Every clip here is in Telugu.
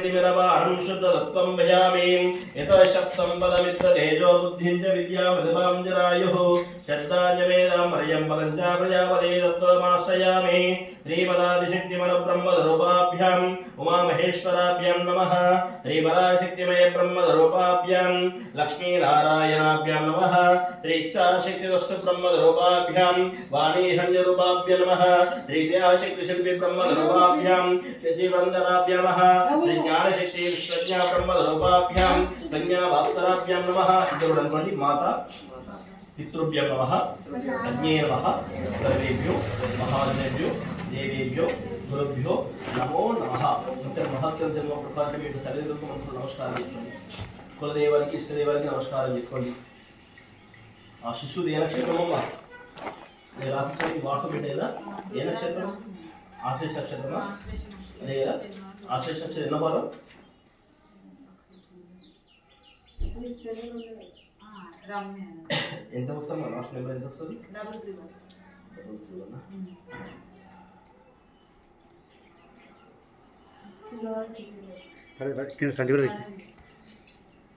तिमिरवाहं शुद्धतत्त्वं भजामि यतः शक्तं पदमित्र तेजो बुद्धिं च विद्यामृतपां जरायुः श्रद्धाञ्जमेदां मर्यं पदं च प्रजापते तत्त्वमाश्रयामि श्रीपदादिशक्तिमनब्रह्मरूपाभ्याम् उमामहेश्वराभ्यां नमः श्रीपराशक्तिमय ब्रह्मरूपाभ्यां लक्ष्मीनारायणाभ्यां नमः श्रीइच्छाशक्तिदुष्टब्रह्मरूपाभ्यां वाणीहन्यरूपाभ्य नमः श्रीविद्याशक्तिशिल्पी ब्रह्मरूपाभ्यां शशिवन्दनाभ्यां नमः श्रीज्ञानशक्ति विश्वज्ञा ब्रह्मरूपाभ्यां संज्ञाभास्कराभ्यां नमः इदरुडन्वंडि माता पितृभ्यो नमः अग्ने नमः सर्वेभ्यो महाजनेभ्यो देवेभ्यो गुरुभ्यो नमो नमः इंटर महत्व जन्म प्रसाद में तल्लिदुर्गु मनसु नमस्कार చేసుకోండి కులదేవానికి ఇష్టదేవానికి నమస్కారం చేసుకోండి ఆ శిశువు ఏ నక్షత్రమమ్మ నేను రాసిన వాట్సాప్ పెట్టేదా ఏ నక్షత్రం ఆశ్లేష నక్షత్రమా అదే కదా ఆశ్లేష నక్షత్రం ఎన్నో వారం ఎంత వస్తుంది మన లాస్ట్ నెంబర్ ఎంత వస్తుంది కింద సంచి కూడా పెట్టి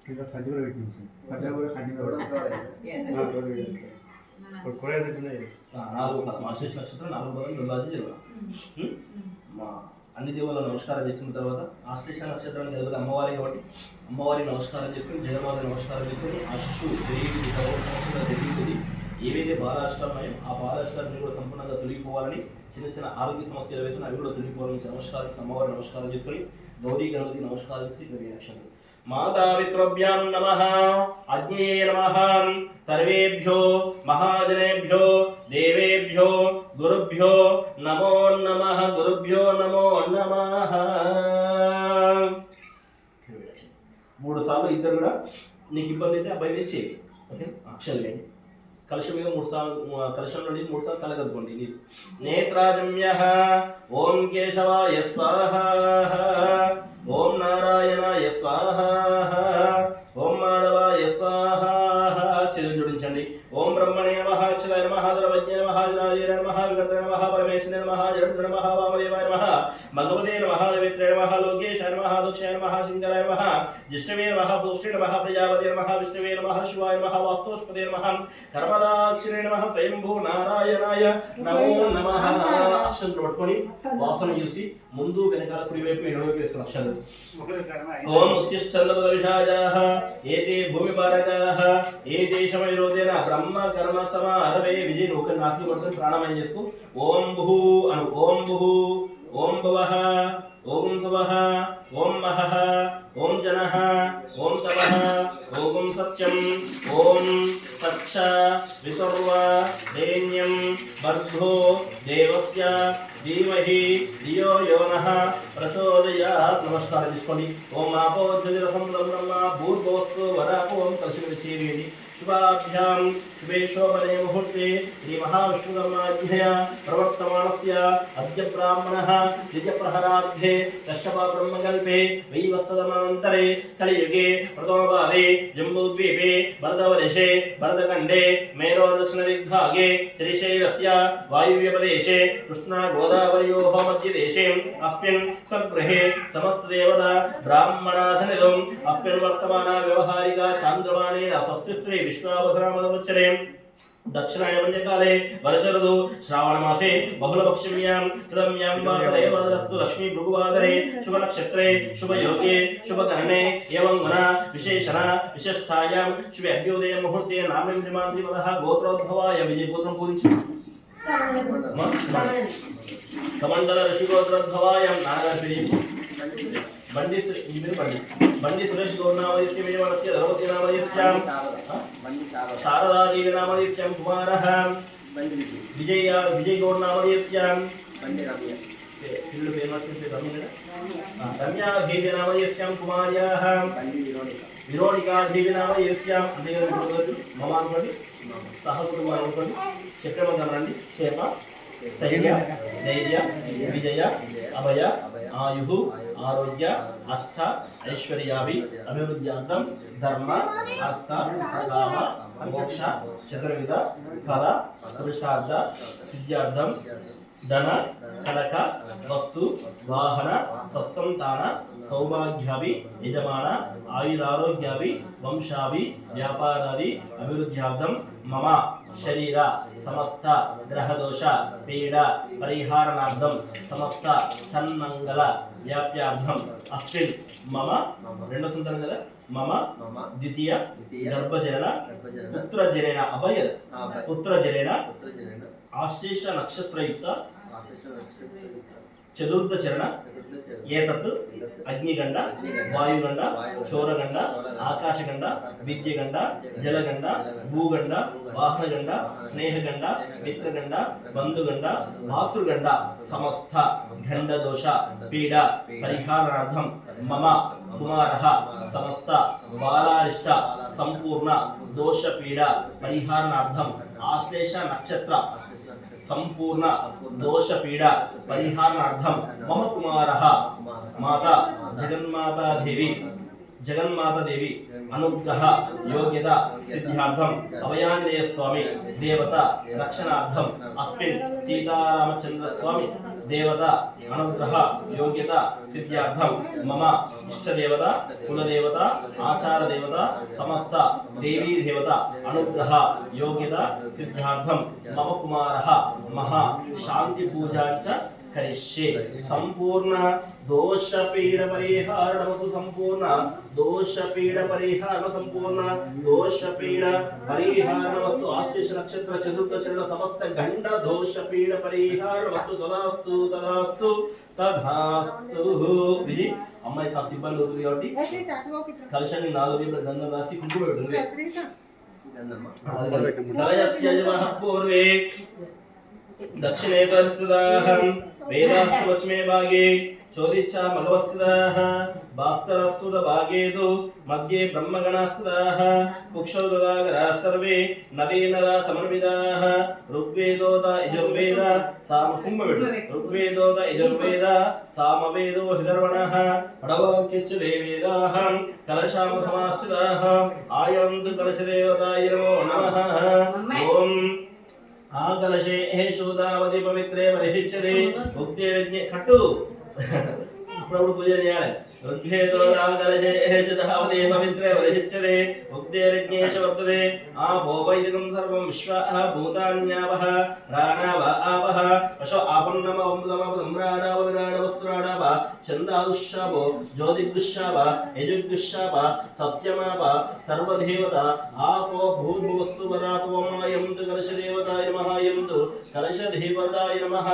కింద సంచి కూడా పెట్టి పడ్డా కూడా సంచి కూడా ఆశ్లేష నక్షత్రం 4 పదం 2 మా అన్ని దేవుళ్ళ నమస్కారం చేసిన తర్వాత ఆశ్లేష నక్షత్రానికి తెలియదు అమ్మవారి కాబట్టి అమ్మవారికి నమస్కారం చేసుకుని జగన్మాత నమస్కారం చేసుకుని ఆ శిశువు తెలియదు ఏవైతే బాలాష్టాలున్నాయో ఆ బాలాష్టాన్ని కూడా సంపూర్ణంగా తొలగిపోవాలని చిన్న చిన్న ఆరోగ్య సమస్యలు ఏవైతే అవి కూడా తొలగిపోవాలని నమస్కారం అమ్మవారి నమస్కారం చేసుకుని గౌరీ గణపతికి నమస్కారం చేసి రియాక్షన్ माता पितृभ्यां नमः अग्ने नमः सर्वेभ्यो महाजनेभ्यो देवेभ्यो गुरुभ्यो नमो नमः गुरुभ्यो नमो नमः మూడు సార్లు ఇద్దరు కూడా నీకు ఇబ్బంది అయితే అబ్బాయి మీద చేయి ఓకే అక్షరం వేయండి కలశం మీద 3 సార్లు కలశం నుండి 3 సార్లు కలగదుకోండి నీరు నేత్రాజమ్యః ఓం కేశవాయ స్వాహా ఓం నారాయణాయ స్వాహా ఓం మాధవాయ స్వాహా చేతులు జోడించండి ఓం బ్రహ్మణే నమః అచ్యుతాయ నమః ద్రవజ్ఞే నమః జనాయ నమః విగతాయ నమః పరమేశ్వరాయ నమః జగద్గురు నమః వామదేవాయ నమః భగవతే నమః దేవేత్రాయ నమః లోకేశాయ నమః దక్షాయ నమః శంకరాయ నమః జిష్ణవే నమః భూష్ణే నమః ప్రజాపతే నమః విష్ణవే నమః శివాయ నమః వాస్తోష్పదే నమః ధర్మదాక్షిణే నమః స్వయంభూ నారాయణాయ నమో నమః అక్షరం పట్టుకొని వాసన చూసి ముందు వెనకాల కుడివైపు ఎడమవైపు వేసిన అక్షరం ఓం ఉత్తిష్టందపదవిషాజాః ఏతే భూమిపారకాః ఏతే శమైరోదేన బ్రహ్మ కర్మ సమారవే విజయ ఒక నాసి పట్టుకొని ప్రాణాయామం చేసుకో ఓం భూ అను ఓం భూ ఓం భవః ఓం సువః ఓం మహః ఓం జనః ఓం తపః ఓం సత్యం ఓం సచ్చ విసర్వ ధైన్యం భర్గో దేవస్య ధీమహి ధియో యో నః ప్రచోదయాత్ నమస్కారం చేసుకోండి ఓం ఆపో జ్యోతిరసం బ్రహ్మ భూర్భువస్సు వరాపోం కలిసి చేయండి शुभाभ्यां शुभे शोभने मुहूर्ते श्री महाविष्णुकर्माज्ञया प्रवर्तमानस्य अद्य ब्राह्मणः द्विजप्रहरार्धे कश्यप ब्रह्मकल्पे वैवस्वतमनन्तरे कलियुगे प्रथमपादे जम्बूद्वीपे भरतवर्षे भरतखण्डे मेरोदक्षिणदिग्भागे श्रीशैलस्य वायुव्यप्रदेशे कृष्णागोदावरयोः मध्यदेशे अस्मिन् सद्गृहे समस्तदेवता ब्राह्मणाधनिदम् अस्मिन् वर्तमाना व्यवहारिका चान्द्रमानेन स्वस्तिश्री विश्वावसरामदमुच्यते दक्षिणायनकाले वर्षऋतु श्रावणमासे बहुलपक्षम्यां तदम्यां वारे वरदस्तु लक्ष्मी भृगुवादरे शुभनक्षत्रे शुभयोगे शुभकरणे एवं गुण विशेषण विशेषायां शुभ अभ्युदय मुहूर्ते नामेन्द्रिमान्त्रिमदः गोत्रोद्भवाय विजयपुत्रं पूजिंचु कमण्डल ऋषिगोत्रोद्भवाय नागार्पिणी बंडी सुरेश गौरनामदित्य विजयवनस्य धर्मस्य नामदित्यां शारदा देवी नामदित्यां कुमारः विजय गौरनामदित्यां पिल्लु फेमस रम्या रम्या देवी नामदित्यां कुमार्याः विरोणिका देवी नामदित्यां मम अनुकोंడి सहकुटुंबం అనుకోండి చక్రమగనండి క్షేమ ధైర్య విజయ అభయ ఆయు ఆరోగ్య అష్ట ఐశ్వర్యాభి అభివృద్ధ్యార్థం ధర్మ అర్థ కామ మోక్ష చతుర్విధ ఫల పురుషార్థ సిద్ధ్యార్థం ధన కనక వస్తు వాహన సత్సంతాన సౌభాగ్యాభి యజమాన ఆయురారోగ్యాభి వంశాభి వ్యాపారాది అభివృద్ధ్యార్థం మమ శరీర సమస్త గ్రహదోష పీడ పరిహారణార్థం సమస్త సన్మంగళ వ్యాప్యార్థం అస్మిన్ మమ రెండో సంతానం కదా మమ ద్వితీయ గర్భజనన పుత్రజనన అభయ పుత్రజనన ఆశ్లేష నక్షత్రయుక్త చతుర్థ చరణ ఏతత్ అగ్నిగండ వాయుగండ చోరగండ ఆకాశగండ విద్యగండ జలగండ భూగండ వాహనగండ స్నేహగండ మిత్రగండ బంధుగండ మాతృగండ సమస్త గండదోష పీడ పరిహారార్థం మమ కుమారః సమస్త బాలారిష్ట సంపూర్ణ దోష పీడ పరిహారార్థం ఆశ్లేష నక్షత్ర సంపూర్ణ దోష పీడ పరిహారార్థం మమ కుమారః మాతా జగన్మాతా దేవి అనుగ్రహ యోగ్యత సిద్ధ్యార్థం అభయాంజనేయ స్వామి దేవత రక్షణార్థం అస్మిన్ సీతారామచంద్ర స్వామి దేవత అనుగ్రహ యోగ్యత సిద్ధ్యార్థం మమ ఇష్టదేవత కులదేవత ఆచార దేవత సమస్త దేవీ దేవత అనుగ్రహ యోగ్యత సిద్ధ్యార్థం మమ కుమారః మహా శాంతి పూజాంచ కరిష్యే సంపూర్ణ దోష పీడ పరిహారణమస్తు సంపూర్ణ దోష పీడ పరిహారణ సంపూర్ణ దోష పీడ పరిహారణమస్తు ఆశ్లేష నక్షత్ర చతుర్థ చరణ సమస్త గండ దోష పీడ పరిహారణమస్తు తదాస్తు తదాస్తు తదాస్తు విజి అమ్మాయి కాస్త ఇబ్బంది అవుతుంది కాబట్టి కలశాన్ని 4 వేల గంధం రాసి కుంకుమ పెట్టండి పూర్వే दक्षिणे कर्तृदाहं वेदास्तु वचमे भागे चोदिच्छा मघवस्तुदाः भास्करस्तुत भागे तु मध्ये ब्रह्मगणास्तुदाः कुक्षौ तदागराः सर्वे नवीनरा समन्विताः ऋग्वेदोत यजुर्वेद सामकुम्भवेद ऋग्वेदोत यजुर्वेद सामवेदो हिधर्वणः पडवाक्यच्च देवेदाः कलशामधमाश्रिताः आयन्तु कलशदेवताय नमो नमः ओम आकलशे हे शोदावति पवित्रे परिहिच्यते भुक्ते यज्ञे कट्टु प्रभु पूजन यार ऋग्वेदो आकलशे हे शोदावति पवित्रे परिहिच्यते भुक्ते यज्ञेश वर्तते आपो वैदिकं सर्वं विश्वाः भूतान्यावः प्राणाव आवः पशो आपन्नम अमृतम सम्राणाव विराणव सुराणाव छन्दादुष्यावो ज्योतिदुष्याव यजुर्दुष्याव सत्यमाव सर्वदेवता आपो भूर्भुवस्तु वरातो मायं तु कलशदेवताय नमः यं तु कलशदेवताय नमः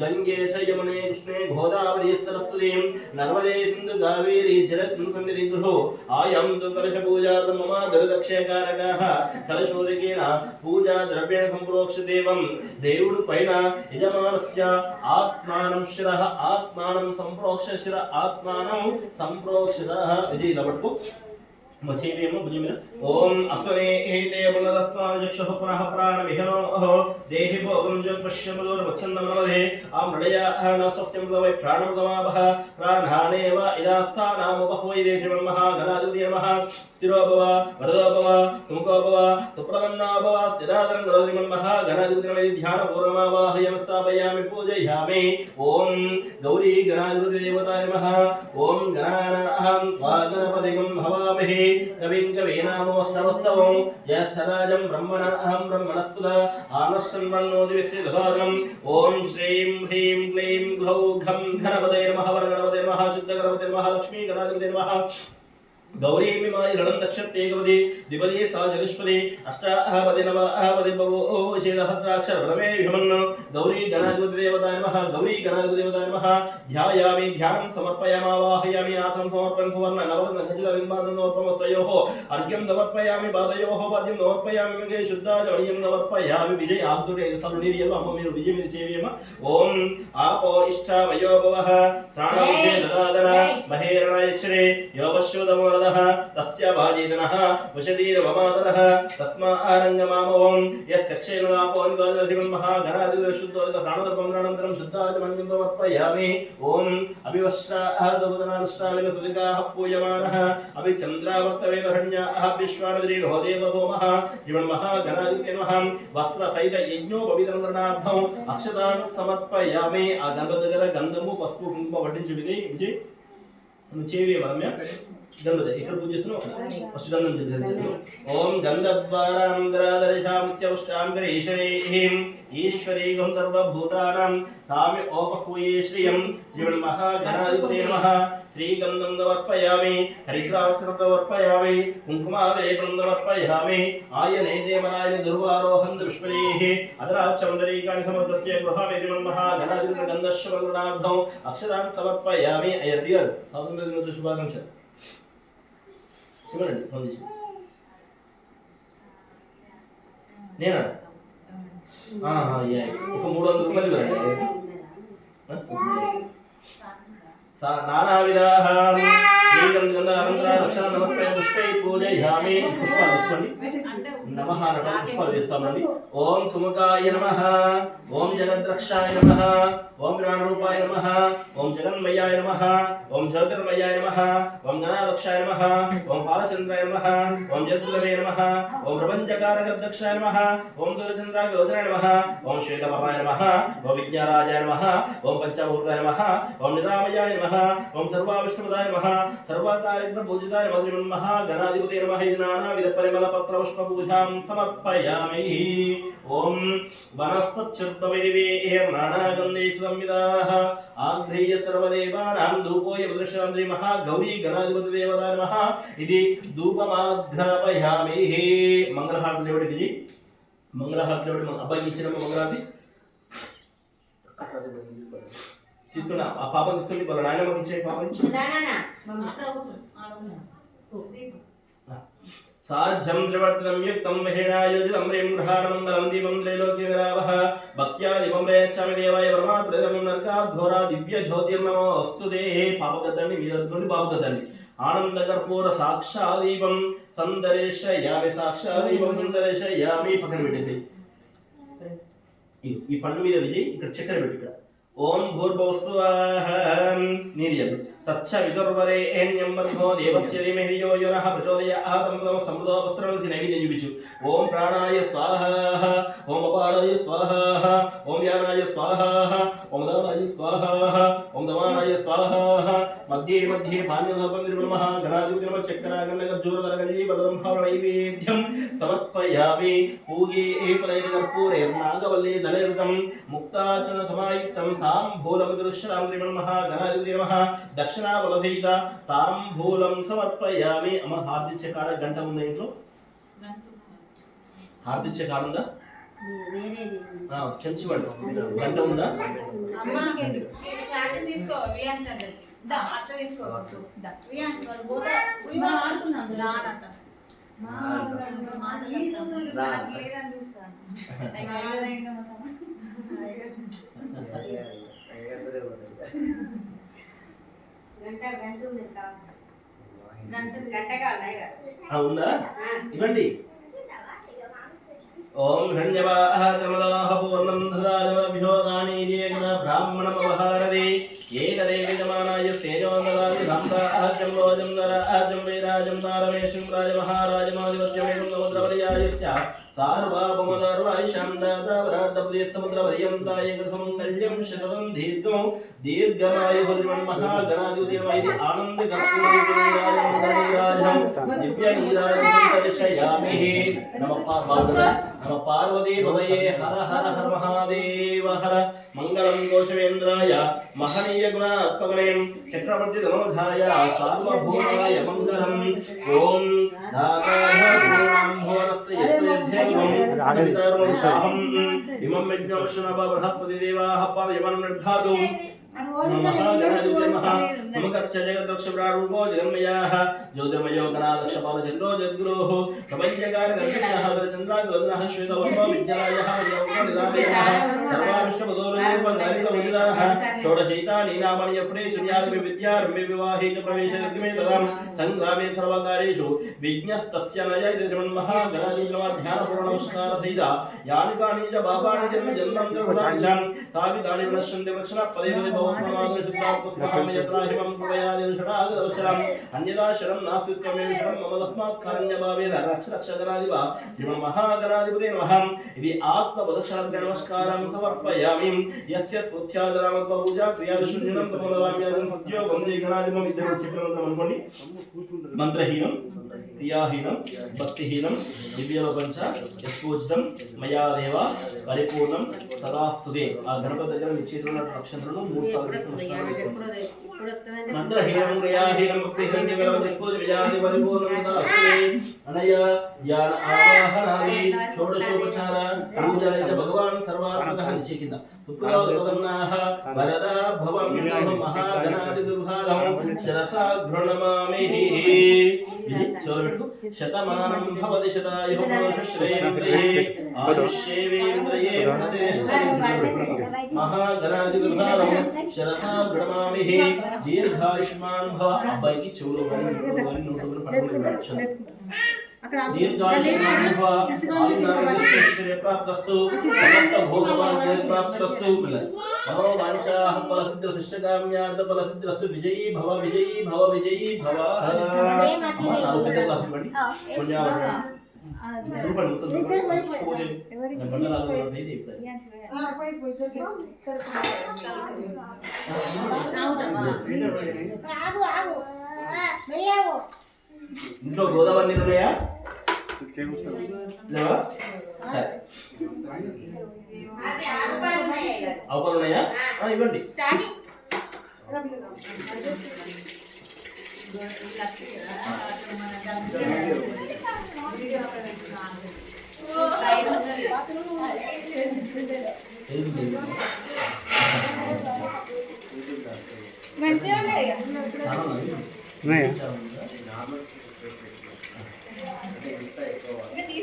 गंगे च यमुने कृष्णे गोदावरी सरस्वती नर्मदे सिन्धु कावेरी जलस्मिन् सन्निधिगृहो आयं तु कलशपूजार्थं मम दरदक्षयकारकः कलशोदकेन पूजा द्रव्येण सम्प्रोक्ष्य देवं దేవుడు పైన యజమానస్య ఆత్మానం శిరః ఆత్మానం సంప్రోక్ష్య శిర ఆత్మానం సంప్రోక్షితః విజయ లబట్టు मचेवेम बुझिमिन ओम अस्वने एते पुनरस्मान् चक्षुः पुनः प्राण विहनोः देहि भोगं च पश्यमलोर वच्छन्दं नवधे आम नडयाः न सस्यं तवै प्राणं तमावः प्राणानेव इदास्थानाम बहवै देशमः गणाधिपति नमः शिरो भव वरदो भव तुमको भव तुप्रदन्ना भव स्थिरादं गणधिमन्मः गणाधिपति नमः ध्यान पूर्वमावाहयं स्थापयामि पूजयामि ओम गौरी गणाधिपति देवताय नमः ओम गणानाहं त्वा गणपतिं भवामहे कविं कवीनामोऽष्टमस्तवं ज्येष्ठराजं ब्रह्मणः ब्रह्मणस्तुत आनश्चन्वन्नो दिवसे दधानम् ॐ श्रीं ह्रीं क्लीं ग्लौं घं गणपतये नमः वरगणपतये नमः शुद्धगणपतये नमः लक्ष्मी गणाधिपतये नमः गौरी विमानि रणं दक्षते गवदे द्विपदे सा जगष्पदे अष्टापदे नवपदे भवो शेदहस्राक्षर प्रणवे विमन्न गौरी गणाधिपति देवताय नमः गौरी गणाधिपति देवताय नमः ध्यायामि ध्यानं समर्पयामि आवाहयामि आसनं समर्पयामि सुवर्ण नवरत्न खचित बिम्बानं समर्पयामि अर्घ्यं समर्पयामि पादयोः पाद्यं समर्पयामि गंगे शुद्धाजलं समर्पयामि विजय आब्दुरे सरुनीरियल्लो अम्म मीरु विजय मीरु चेवियम ओम आपो इष्टा वयो भवः प्राणोदे ददादन महेरणयक्षरे योवश्वदमोरद वदः तस्य भाजेतनः वशदीरवमातरः तस्मा आरङ्गमामवं यस्यक्षेणलापोऽन्वादिवं महागणादिशुद्धोदकप्राणोदकमन्त्रानन्तरं शुद्धाचमन्यं समर्पयामि ॐ अभिवस्त्रादवदनानुष्ठानेन सुदिकाः पूयमानः अभिचन्द्रावर्तवेन हरण्याः विश्वानदीनो देवसोमः श्रीमन्महागणाधिपते नमः वस्त्रसहित यज्ञोपवीतरणार्थं अक्षतान् समर्पयामि आ गणपति దగ్గర గంధము పసుపు కుంకుమ వడ్డించు విజయ్ నువ్వు చేవి వరమ్య గంధద ఇక్కడ పూజ చేస్తున్నావు ఫస్ట్ గంధం చేద్దాం ఓం గంధద్వారాంధ్రాదర్శామిత్యపుష్టాంగరీశ్వరీం ఈశ్వరీగం సర్వభూతానాం తామి ఓపకూయే శ్రియం శ్రీమన్మహాగణాధిపతే నమః శ్రీగంధం సమర్పయామి హరిద్రాక్షరం సమర్పయామి కుంకుమావేకం సమర్పయామి ఆయనే దేవనాయని దుర్వారోహం విశ్వరీః అదరాచందరీకాని సమర్పస్య గృహమే శ్రీమన్మహాగణాధిపతే గంధశ్రవణార్థం అక్షరాన్ సమర్పయామి అయ్యర్ స్వాతంత్ర దినోత్సవ శుభాకాంక్షలు చూడండి ఫోన్ చేసి నేనా ఒక 300 రూపాయలు ఇవ్వండి నానావిధాః శ్రీగంధ నమస్తే పుష్పై పూజయామి పుష్పాలు తీసుకోండి నమః నట పుష్పాలు వేస్తామండి ఓం సుముఖాయ నమః ఓం జగద్రక్షాయ నమః ఓం ప్రాణరూపాయ నమః ఓం జగన్మయాయ నమః ఓం జ్యోతిర్మయాయ నమః ఓం గణాధ్యక్షాయ నమః ఓం బాలచంద్రాయ నమః ఓం జగద్గురవే నమః ఓం ప్రపంచకారకధ్యక్షాయ నమః ఓం దూరచంద్రాగ్రగోచరాయ నమః ఓం శ్వేతవర్ణాయ నమః ఓం విజ్ఞారాజాయ నమః ఓం పంచభూతాయ నమః ఓం నిరామయాయ నమః ఓం సర్వావిష్ణుదాయ నమః సర్వకార్యగ్ర పూజితాయ నమః గణాధిపతే నమః ఇది నానావిధ పరిమళ పత్ర పుష్ప పూజాం సమర్పయామి ఓం వనస్పత్యుర్భవేవేః నానాగంధే సంవిదాః ఆగ్రేయ సర్వదేవానాం ధూపోయ ప్రదర్శనాంద్రి మహాగౌరీ గణాధిపతి దేవతాయ నమః ఇది ధూపమాఘ్రాపయామి మంగళహారతి దేవుడి విజయ్ మంగళహారతి దేవుడి అబ్బాయికి ఇచ్చిన మంగళహారతి చిత్తున్నా ఆ పాపం తీసుకొని వాళ్ళ నాయనమ్మకి ఇచ్చే పాపం సాధ్యం త్రివర్తనం యుక్తం మహేణాయోజితం రేంహ్రాణమంగళం దీపం త్రైలోక్యనిరావః భక్త్యా దీపం ప్రయచ్ఛామి దేవాయ పరమాత్మనం నరకాధ్వరా దివ్య జ్యోతిర్నమోస్తు దే పాపగద్దండి మీరనుకోండి పాపగద్దండి ఆనంద కర్పూర సాక్షాదీపం సందర్శయామి సాక్షాదీపం సందర్శయామి పక్కన పెట్టేసి ఈ పండు మీద విజయ్ ఇక్కడ చక్కెర పెట్టి ఇక్కడ ఓం భూర్భువస్సువః నీర్యం తచ్చ విదుర్వరేణ్యం వర్గో దేవస్య ధీమహి ధియో యో నః ప్రచోదయాత్ తం తమ సమృద్ధో వస్త్రవతి నైవేద్యం చూపించు ఓం ప్రాణాయ స్వాహా ఓం అపానాయ స్వాహా ఓం వ్యానాయ స్వాహా ఓం దానాయ స్వాహా ఓం దమానాయ స్వాహా మధ్యే మధ్యే పాన్యధూపం నిర్మమః గణాధిపతి నమః చక్రాగండగజ్జూరవరగంజీ బలరంభావ నైవేద్యం సమర్పయామి పూగే ఏపలైన కర్పూరే నాగవల్లే దళయుతం ముక్తాచన సమాయుక్తం తాంబూలమదృశ్యరాం శ్రీమన్మః గణాధిపతి నమః దక్షిణావలభీత తాంబూలం సమర్పయామి అమ్మ హార్దిచ్చే కాడ గంట ఉందా ఇంట్లో హార్దిచ్చే కాడ ఉందా చెంచి పడు గంట ఉందా ఉందా ఇవ్వండి ఓం హిరణ్యవాహ కమలాహ పూర్ణం దదాభ్యో దానీయేన బ్రాహ్మణమవహారది ఏకదేవిదమానాయ తేజోందదాది రాందాహజం రోజం దరాజం వేరాజం తారమేషం రాజమహారాజమాదివత్యమేవం సముద్రవర్యాయస్య సార్వభౌమదర్వాయిషాం దాదావరాదబ్దే సముద్రవర్యంతాయేకసమంగళ్యం శతవం దీర్ఘం దీర్ఘమాయుః శ్రీమన్మహాగణాధిపతే నమః ఇది ఆనంద కర్పూరరాజం దివ్య నీరాజం దర్శయామి నమ పార్వతీ హృదయే హర హర హర మహాదేవ హర మంగళం కోశవేంద్రాయ మహనీయ గుణాత్మకనే చక్రవర్తి ధనోధాయ సార్వభౌమాయ మంగళం ఓం దాతాయ భూరాంభోరస్య యస్యేభ్యం ఇమం యజ్ఞవశనవ బృహస్పతి దేవాః పాదయమం నిర్ధాతు जगद्रक्षप्रारूपो जगन्मयाः ज्योतिर्मयो गणालक्षपालचन्द्रो जद्गुरोः प्रपञ्चकारगर्भिणः श्वेतवर्मो विद्यालयः सर्वाविष्णुपदोरूपधारितमुदिताः षोडशैतानि नामानि यफ्रे शून्यागमे विद्यारम्भे विवाहे च प्रवेशरग्मे तदां सङ्ग्रामे सर्वकार्येषु विज्ञस्तस्य न जयते श्रीमन्महागणाधिपध्यानपूर्णनमस्कारसहिता यानि कानि च पापानि जन्म जन्मान्तरफलानि ताविदानि विनश्यन्ते वक्षणः पदे पदे भवस्ममादो सिद्धात्मस्महामि यत्राहिमं कृपयादिषडागदवचरम् अन्यदा शरणं नास्त्युत्तमे शरणं मम तस्मात् कारण्यभावेन रक्षरक्षगणाधिपा श्रीमन्महागणाधिपते नमः इति आत्मपदक्षरस्य नमस्कारं समर्पयामि यस्य स्तुत्यादनामत्पूजा क्रियाविशुद्धिनं तमोदवाम्यादं सत्यो वन्दे गणाधिपं विद्यावच्चिप्रमन्त्रम् అనుకోండి మంత్రహీనం క్రియాహీనం భక్తిహీనం దివ్యలోకంచ యత్పూజితం మయా దేవ పరిపూర్ణం తదాస్తుతే ఆ గణపతి దగ్గర మీ చేతిలో ఉన్న అక్షంతలను మూడు సార్లు మంత్రహీనం క్రియాహీనం భక్తిహీనం దివ్యలోకంచ విజయాది పరిపూర్ణం తదాస్తుతే అనయ జ్ఞాన ఆవాహనాది షోడశోపచార పూజాయ భగవాన్ సర్వాత్మకః నిశ్చయిత సుప్రయోగవన్నాః వరద భవంతు మహాగణాధిపతిభాగం శరసా ఘృణమామిః ఇది చోరబెట్టు శతమానం భవతి శతాయు పురుషశ్రేయంద్రియే ఆయుష్యేవేంద్రియే మహాగణాధిపతిభాగం శరసా ఘృణమామిః దీర్ఘాయుష్మాన్ భవ అబ్బాయికి చెవులో గాని నోట్లో గాని పట్టుకోవాలి దీర్ఘాయుష్మాన్ భవ ఆయుష్యేంద్రియ ప్రాప్తస్తు సమస్త భోగభాగ్య ప్రాప్తస్తు మనో వాంఛాః ఫలసిద్ధిర శిష్టకామ్యార్థ ఫలసిద్ధిరస్తు విజయీ భవ విజయీ భవ విజయీ భవ అమ్మ నాలుగు పెద్ద క్లాస్ ఇవ్వండి పుణ్యావచన రూపాయి మొత్తం ఇంట్లో గోదావరి నీళ్ళు ఉన్నాయా లేవా సరే అవపలు ఉన్నాయా ఇవ్వండి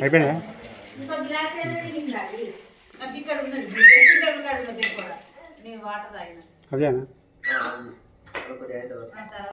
అయిపోయిందా అదేనా